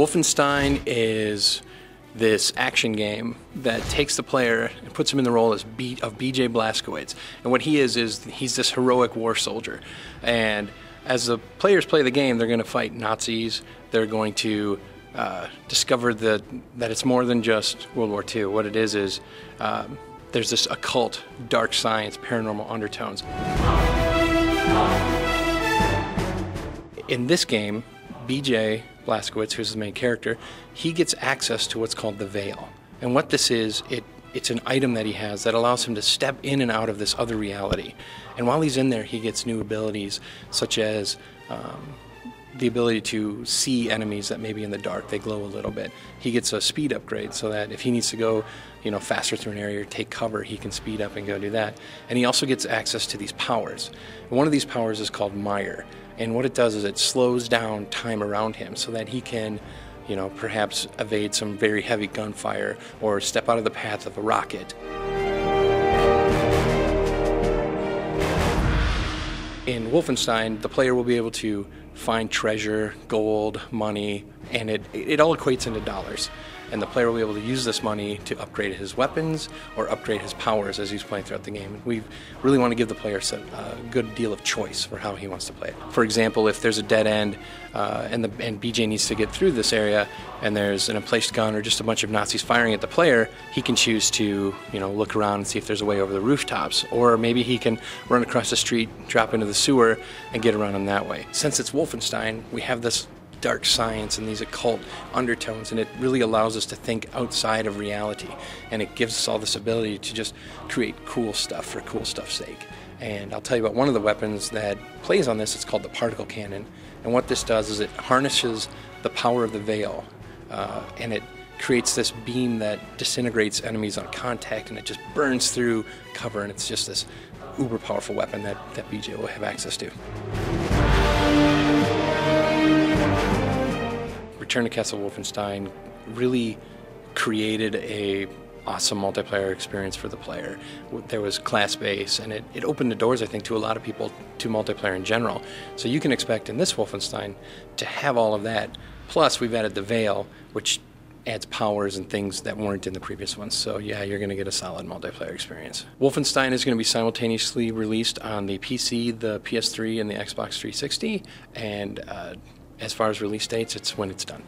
Wolfenstein is this action game that takes the player and puts him in the role of B.J. Blazkowicz. And what he is he's this heroic war soldier. And as the players play the game, they're going to fight Nazis. They're going to discover that it's more than just World War II. What it is there's this occult, dark science, paranormal undertones. In this game, B.J. Blazkowicz, who's the main character, he gets access to what's called the Veil. And what this is, it's an item that he has that allows him to step in and out of this other reality. And while he's in there, he gets new abilities, such as the ability to see enemies that may be in the dark. They glow a little bit. He gets a speed upgrade so that if he needs to go faster through an area or take cover, he can speed up and go do that. And he also gets access to these powers. And one of these powers is called Mire. And what it does is it slows down time around him so that he can, perhaps evade some very heavy gunfire or step out of the path of a rocket. In Wolfenstein, the player will be able to find treasure, gold, money, and it all equates into dollars. And the player will be able to use this money to upgrade his weapons or upgrade his powers as he's playing throughout the game. And we really want to give the player a good deal of choice for how he wants to play it. For example, if there's a dead end and BJ needs to get through this area and there's an emplaced gun or just a bunch of Nazis firing at the player, he can choose to look around and see if there's a way over the rooftops. Or maybe he can run across the street, drop into the sewer, and get around him that way. Since it's Wolfenstein, we have this dark science and these occult undertones, and it really allows us to think outside of reality, and it gives us all this ability to just create cool stuff for cool stuff's sake. And I'll tell you about one of the weapons that plays on this. It's called the particle cannon, and what this does is it harnesses the power of the Veil, and it creates this beam that disintegrates enemies on contact, and it just burns through cover, and it's just this uber powerful weapon that BJ will have access to. Return to Castle Wolfenstein really created a awesome multiplayer experience for the player. There was class-based, and it opened the doors, I think, to a lot of people to multiplayer in general. So you can expect in this Wolfenstein to have all of that. Plus, we've added the Veil, which adds powers and things that weren't in the previous ones. So yeah, you're going to get a solid multiplayer experience. Wolfenstein is going to be simultaneously released on the PC, the PS3, and the Xbox 360. And as far as release dates, it's when it's done.